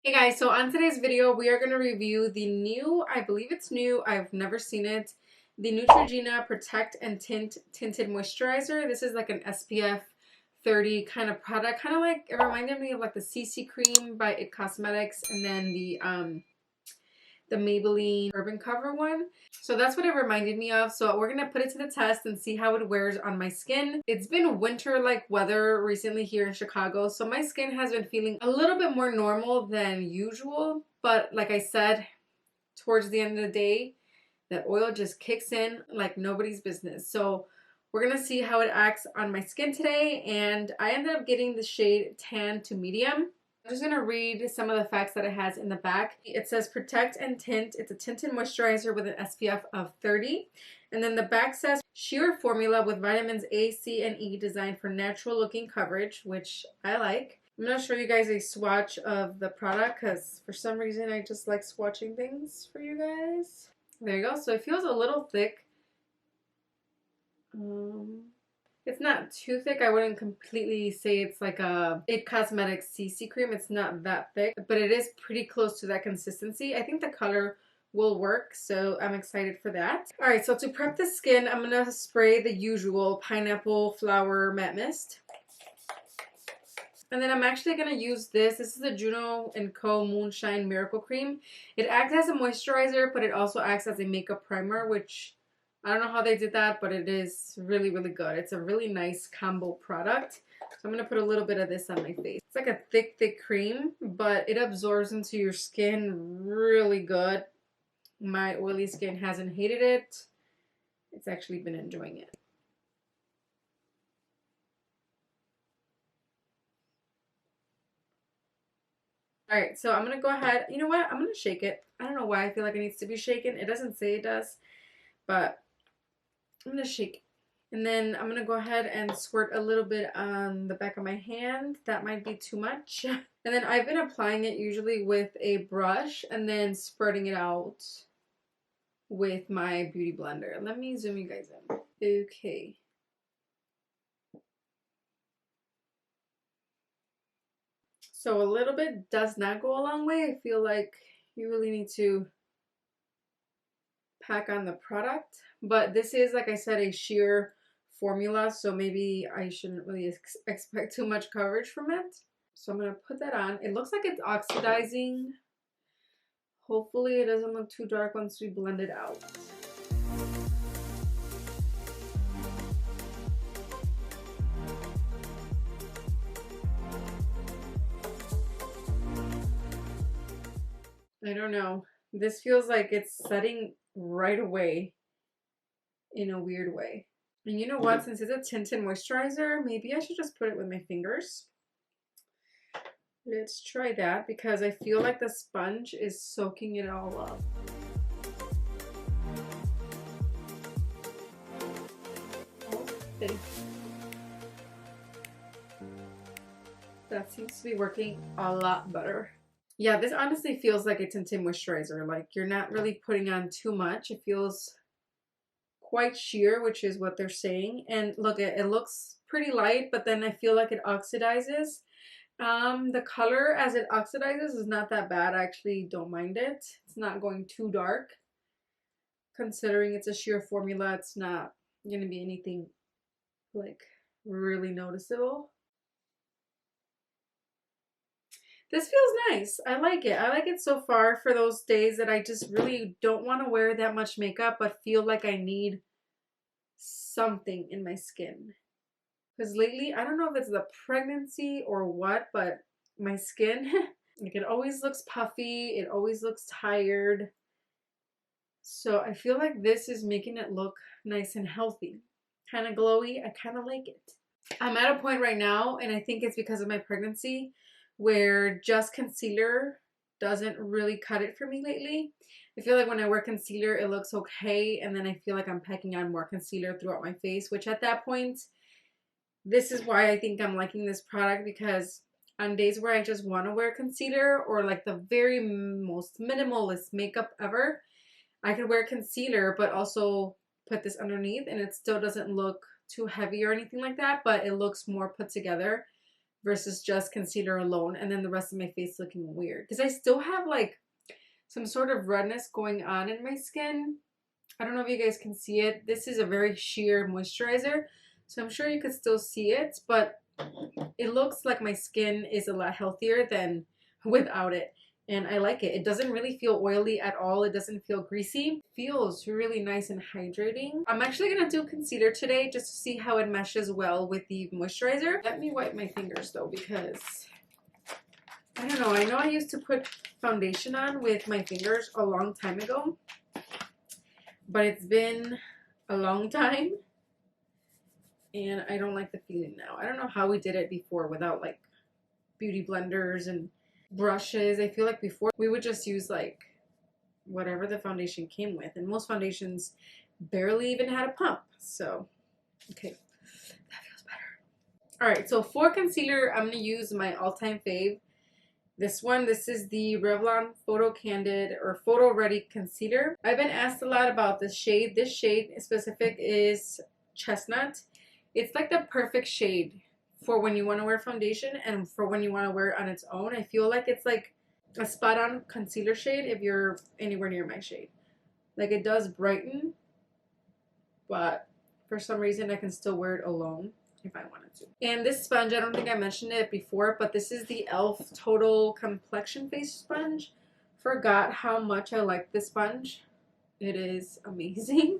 Hey guys, so on today's video, we are going to review the new, I believe it's new, I've never seen it, the Neutrogena Protect and Tint Tinted Moisturizer. This is like an SPF 30 kind of product, kind of like, it reminded me of like the CC cream by It Cosmetics and then the Maybelline Urban Cover one. So that's what it reminded me of. So we're going to put it to the test and see how it wears on my skin. It's been winter-like weather recently here in Chicago, so my skin has been feeling a little bit more normal than usual. But like I said, towards the end of the day, that oil just kicks in like nobody's business. So we're going to see how it acts on my skin today. And I ended up getting the shade tan to medium. I'm just going to read some of the facts that it has in the back. It says Protect and Tint. It's a tinted moisturizer with an SPF of 30. And then the back says sheer formula with vitamins A, C, and E designed for natural looking coverage, which I like. I'm going to show you guys a swatch of the product because for some reason I just like swatching things for you guys. There you go. So it feels a little thick. It's not too thick. I wouldn't completely say it's like a It Cosmetics CC cream. It's not that thick, but it is pretty close to that consistency. I think the color will work, so I'm excited for that. All right, so to prep the skin, I'm gonna spray the usual pineapple flower matte mist. And then I'm actually going to use this. This is the Juno & Co. Moonshine Miracle Cream. It acts as a moisturizer, but it also acts as a makeup primer, which I don't know how they did that, but it is really, really good. It's a really nice combo product. So I'm going to put a little bit of this on my face. It's like a thick, thick cream, but it absorbs into your skin really good. My oily skin hasn't hated it. It's actually been enjoying it. All right, so I'm going to go ahead. You know what? I'm going to shake it. I don't know why I feel like it needs to be shaken. It doesn't say it does, but I'm going to shake it. And then I'm going to go ahead and squirt a little bit on the back of my hand. That might be too much. And then I've been applying it usually with a brush and then spreading it out with my beauty blender. Let me zoom you guys in. Okay. So a little bit does not go a long way. I feel like you really need to pack on the product. But this is, like I said, a sheer formula, so maybe I shouldn't really expect too much coverage from it. So I'm going to put that on. It looks like it's oxidizing. Hopefully it doesn't look too dark once we blend it out. I don't know. This feels like it's setting right away in a weird way. And you know what? Since it's a tinted moisturizer, maybe I should just put it with my fingers. Let's try that because I feel like the sponge is soaking it all up. Okay. That seems to be working a lot better. Yeah, this honestly feels like a tinted moisturizer. Like you're not really putting on too much. It feels quite sheer, which is what they're saying. And look, it looks pretty light, but then I feel like it oxidizes. The color as it oxidizes is not that bad. I actually don't mind it. It's not going too dark. Considering it's a sheer formula, it's not going to be anything like really noticeable. This feels nice. I like it. I like it so far for those days that I just really don't want to wear that much makeup, but feel like I need something in my skin. Because lately, I don't know if it's the pregnancy or what, but my skin, like it always looks puffy. It always looks tired. So I feel like this is making it look nice and healthy. Kind of glowy. I kind of like it. I'm at a point right now, and I think it's because of my pregnancy, where just concealer doesn't really cut it for me lately. I feel like when I wear concealer, it looks okay, and then I feel like I'm packing on more concealer throughout my face, which at that point, this is why I think I'm liking this product, because on days where I just want to wear concealer or like the very most minimalist makeup ever, I could wear concealer but also put this underneath and it still doesn't look too heavy or anything like that, but it looks more put together versus just concealer alone, and then the rest of my face looking weird. Because I still have like some sort of redness going on in my skin. I don't know if you guys can see it. This is a very sheer moisturizer, so I'm sure you could still see it, but it looks like my skin is a lot healthier than without it. And I like it. It doesn't really feel oily at all. It doesn't feel greasy. It feels really nice and hydrating. I'm actually going to do concealer today just to see how it meshes well with the moisturizer. Let me wipe my fingers though, because I don't know. I know I used to put foundation on with my fingers a long time ago, but it's been a long time and I don't like the feeling now. I don't know how we did it before without like beauty blenders and brushes. I feel like before we would just use like whatever the foundation came with, and most foundations barely even had a pump. So okay, that feels better. All right, so for concealer I'm going to use my all-time fave. This one, this is the Revlon Photo Candid or Photo Ready Concealer. I've been asked a lot about this shade. This shade specific is Chestnut. It's like the perfect shade for when you want to wear foundation and for when you want to wear it on its own. I feel like it's like a spot-on concealer shade if you're anywhere near my shade. Like it does brighten, but for some reason I can still wear it alone if I wanted to. And this sponge, I don't think I mentioned it before, but this is the e.l.f. Total Complexion Face Sponge. Forgot how much I like this sponge. It is amazing.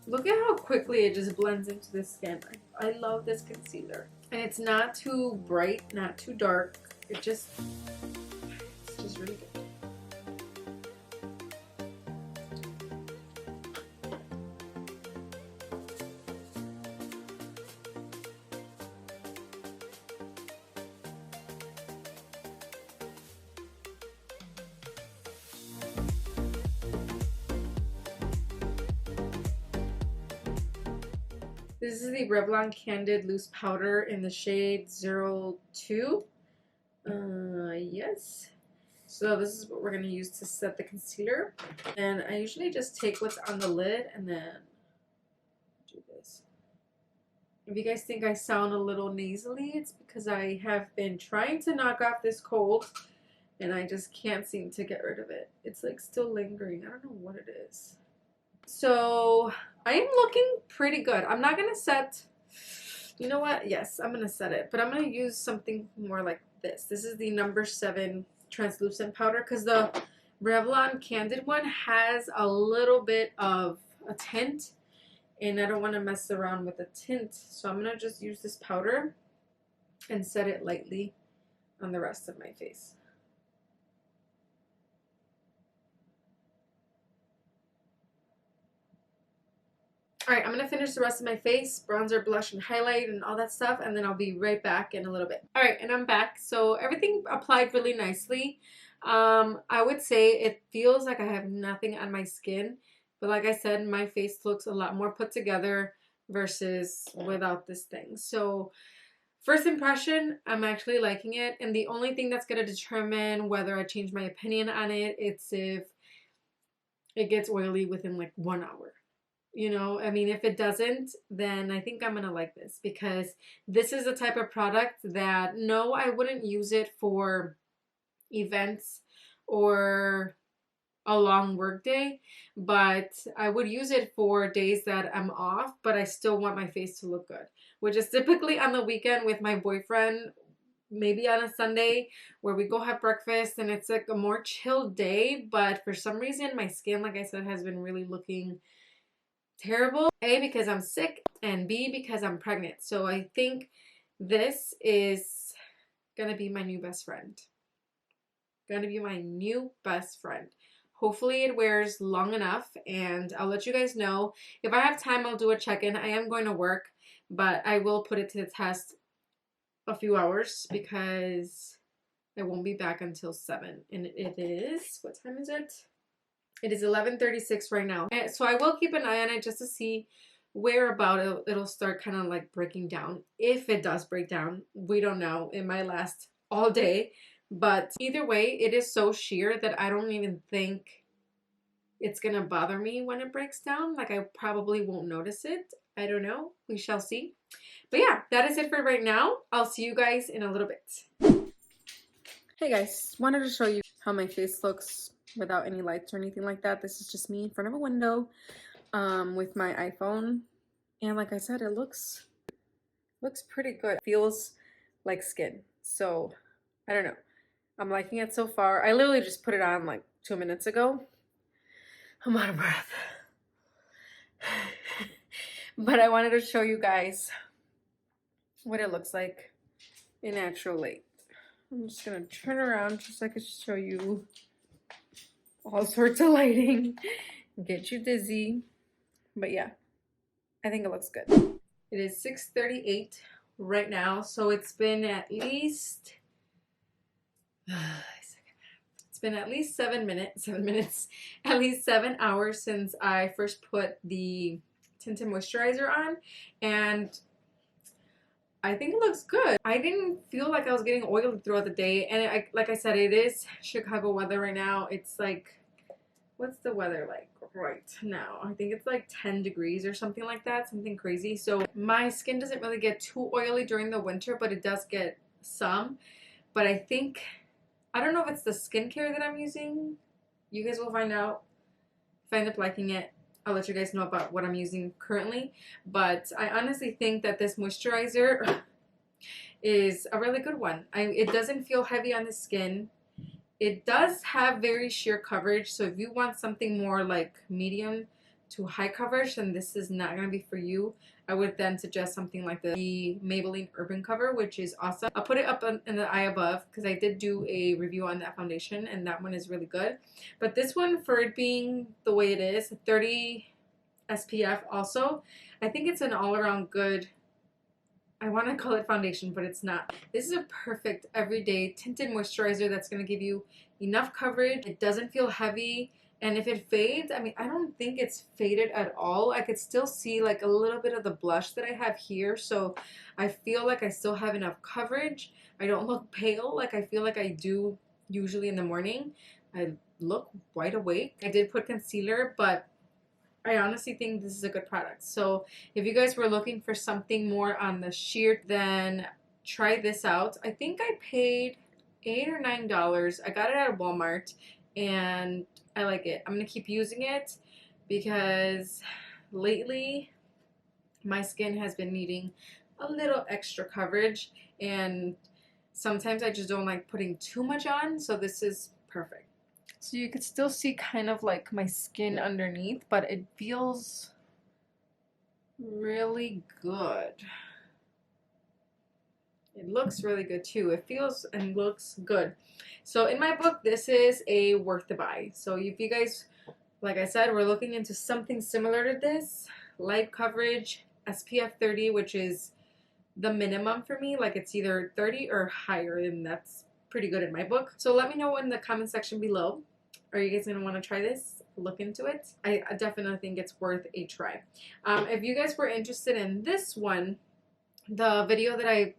Look at how quickly it just blends into the skin. I love this concealer. And it's not too bright, not too dark. It's just really good. This is the Revlon Candid Loose Powder in the shade 02. Yes. So this is what we're going to use to set the concealer. And I usually just take what's on the lid and then do this. If you guys think I sound a little nasally, it's because I have been trying to knock off this cold and I just can't seem to get rid of it. It's like still lingering. I don't know what it is. So I am looking pretty good. I'm not going to set, you know what? Yes, I'm going to set it. But I'm going to use something more like this. This is the number 7 translucent powder because the Revlon Candid one has a little bit of a tint. And I don't want to mess around with the tint. So I'm going to just use this powder and set it lightly on the rest of my face. Alright, I'm going to finish the rest of my face, bronzer, blush, and highlight, and all that stuff, and then I'll be right back in a little bit. Alright, and I'm back. So everything applied really nicely. I would say it feels like I have nothing on my skin, but like I said, my face looks a lot more put together versus without this thing. So first impression, I'm actually liking it, and the only thing that's going to determine whether I change my opinion on it, it's if it gets oily within like 1 hour. You know, I mean, if it doesn't, then I think I'm going to like this because this is the type of product that, no, I wouldn't use it for events or a long work day, but I would use it for days that I'm off, but I still want my face to look good, which is typically on the weekend with my boyfriend, maybe on a Sunday where we go have breakfast and it's like a more chill day, but for some reason my skin, like I said, has been really looking terrible. A, because I'm sick, and B, because I'm pregnant. So I think this is gonna be my new best friend. Gonna be my new best friend. Hopefully it wears long enough, and I'll let you guys know. If I have time, I'll do a check-in. I am going to work, but I will put it to the test a few hours because I won't be back until 7. And it is, what time is it? It is 11:36 right now. And so I will keep an eye on it just to see where about it'll start kind of like breaking down. If it does break down, we don't know. It might last all day. But either way, it is so sheer that I don't even think it's gonna bother me when it breaks down. Like, I probably won't notice it. I don't know. We shall see. But yeah, that is it for right now. I'll see you guys in a little bit. Hey guys, wanted to show you how my face looks without any lights or anything like that. This is just me in front of a window with my iPhone. And like I said, it looks pretty good. It feels like skin. So, I don't know. I'm liking it so far. I literally just put it on like 2 minutes ago. I'm out of breath. But I wanted to show you guys what it looks like in natural light. I'm just gonna turn around just so I can show you all sorts of lighting, get you dizzy. But yeah, I think it looks good. It is 6:38 right now, so it's been at least 7 minutes, at least 7 hours since I first put the Tint Moisturizer on, and I think it looks good. I didn't feel like I was getting oily throughout the day, and like I said, it is Chicago weather right now. It's like, what's the weather like right now? I think it's like 10 degrees or something like that, something crazy. So my skin doesn't really get too oily during the winter, but it does get some. But I think, I don't know if it's the skincare that I'm using. You guys will find out. If I end up liking it, I'll let you guys know about what I'm using currently. But I honestly think that this moisturizer is a really good one. It doesn't feel heavy on the skin. It does have very sheer coverage. So if you want something more like medium to high coverage, then this is not going to be for you. I would then suggest something like the Maybelline Urban Cover, which is awesome. I'll put it up in the eye above because I did do a review on that foundation, and that one is really good. But this one, for it being the way it is, 30 SPF also, I think it's an all-around good, I want to call it foundation, but it's not. This is a perfect everyday tinted moisturizer that's going to give you enough coverage. It doesn't feel heavy. And if it fades, I mean, I don't think it's faded at all. I could still see like a little bit of the blush that I have here. So I feel like I still have enough coverage. I don't look pale like I feel like I do usually in the morning. I look wide awake. I did put concealer, but I honestly think this is a good product. So if you guys were looking for something more on the sheer, then try this out. I think I paid $8 or $9. I got it at Walmart, and I like it. I'm going to keep using it because lately my skin has been needing a little extra coverage, and sometimes I just don't like putting too much on, so this is perfect. So you could still see kind of like my skin underneath, but it feels really good. It looks really good too. It feels and looks good. So in my book, this is a worth the buy. So if you guys, like I said, we're looking into something similar to this, light coverage, SPF 30, which is the minimum for me. Like it's either 30 or higher, and that's pretty good in my book. So let me know in the comment section below. Are you guys going to want to try this? Look into it. I definitely think it's worth a try. If you guys were interested in this one, the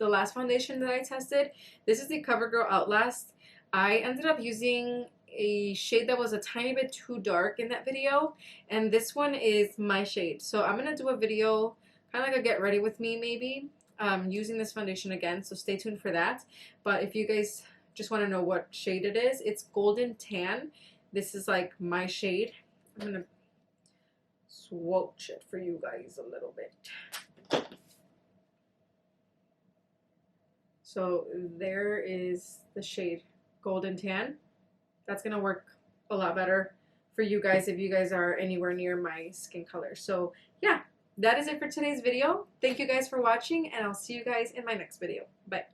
last foundation that I tested, this is the CoverGirl Outlast. I ended up using a shade that was a tiny bit too dark in that video, and this one is my shade. So I'm going to do a video, kind of like a get ready with me maybe, using this foundation again, so stay tuned for that. But if you guys just want to know what shade it is, it's Golden Tan. This is like my shade. I'm going to swatch it for you guys a little bit. So there is the shade Golden Tan. That's going to work a lot better for you guys if you guys are anywhere near my skin color. So yeah, that is it for today's video. Thank you guys for watching, and I'll see you guys in my next video. Bye.